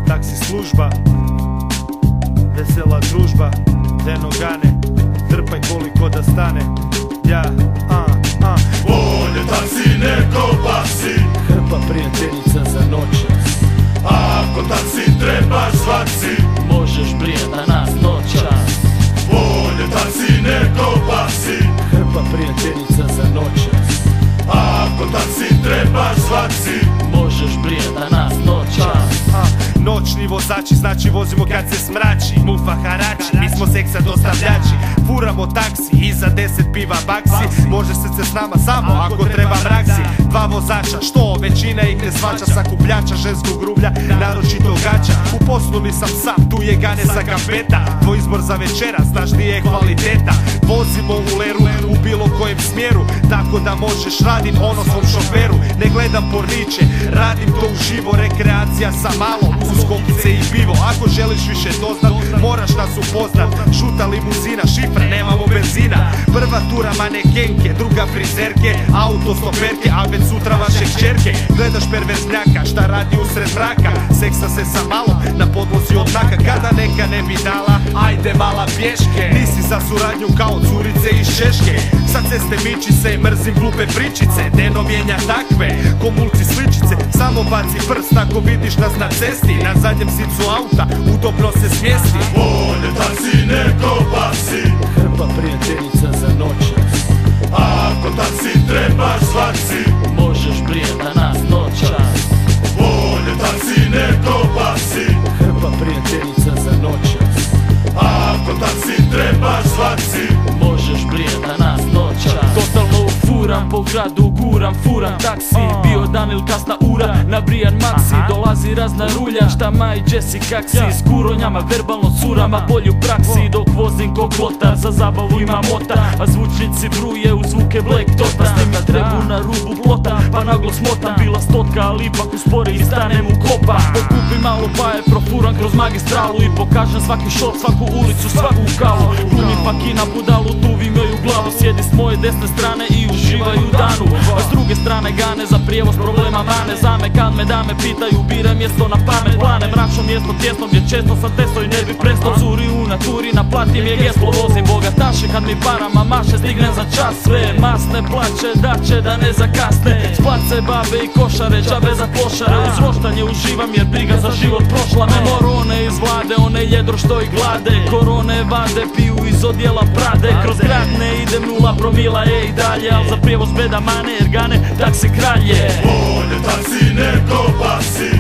Taksi služba, vesela družba, Deno Gane, trpaj koliko da stane. Bolje taksi nego basi, hrpa prijateljica za noćas. ako taksi trebaš zvak si, možeš brijet na nas noćas. bolje taksi nego basi, Hrpa prijateljica za noćas. ako taksi trebaš zvak si, možeš brijet na nas noćas. Noćni vozači, znači vozimo kad se smrači. Mufa harači, mi smo seksa dostavljači. Furamo taksi, iza 10 piva baksi. Može se s nama samo ako treba mraksi. Dva vozača, što većina ih ne svača. Sakupljača ženskog grublja, naročito gača. U poslu nisam sam, tu je Gane sa kampeta. Tvoj izbor za večera, znaš di je kvaliteta. Vozimo u leru, u bilo kojem smjeru, tako da možeš radit ono svom šoferu. Ne gledam porniče, radim to uživo. Rekreacija sa malom, uz kokice i pivo. Ako želiš više doznat, moraš nas upoznat. Žuta limuzina, šifra, nemamo benzina. Prva tura manekenke, druga frizerke, auto stoperke, a već sutra vaše kćerke. Gledaš perverznjaka, šta radi usred mraka. Seksa se sa malom, na podlozi od naka. Kada neka ne bi dala, ajde mala pješke. Nisi za suradnju kao curice iz Češke. Sa ceste miči se, mrzim glupe pričice. Deno mijenja takve, ko mulci sličice. Samo baci prst ako vidiš nas na cesti. Na zadnjem sicu auta, udobno se smjesti. bolje taksi nego basi, Hrpa prijateljica za noćas. ako taksi trebaš zvak si, možeš brijet na nas noćas. bolje taksi nego basi, Hrpa prijateljica za noćas. ako taksi trebaš zvak si, možeš brijet na nas noćas. Totalno furam po gradu, guram, furam taksi. Bio dan il kasna ura, nabrijan maksi. Dolazi razna rulja, šta maj Jesse kaksi. S kuronjama, verbalno curama, bolju praksi. Dok vozim ko klotar, za zabavu ima mota. A zvučnici bruje u zvuke Black Dota. Snimam trebu na rubu plota, pa naglo smotam. Bila stotka, ali ipak uspori i stanem u kopa. Pokupim malo pa je profuram kroz magistralu. I pokažem svaki šot, svaku ulicu, svaku kalu. Glumim pakina budalu, tuvim joj u glavu. Sjedi s moje desne strane i uživaju u danu. A s druge strane Gane za prijevoz problema mane. Zame kad me dame pitaju, bire mjesto na pamet. Plane mračno mjesto tjesno gdje često sam testo i ne bi presto. Curi u naturi, naplatim je geslo. Vozim bogataše kad mi parama maše, stignem za čas. Sve masne plaće, daće da ne zakasne. Splace babe i košare, džabe za klošare. Uz roštanje uživam jer briga za život prošla me. Morone iz vlade, one jedro što i glade. Korone vade, piju iz odjela Prade. Kroz grad ne idem 0 promila, i dalje. Al za prijevoz beda mane jer Gane taksi kralje. bolje taksi nego basi,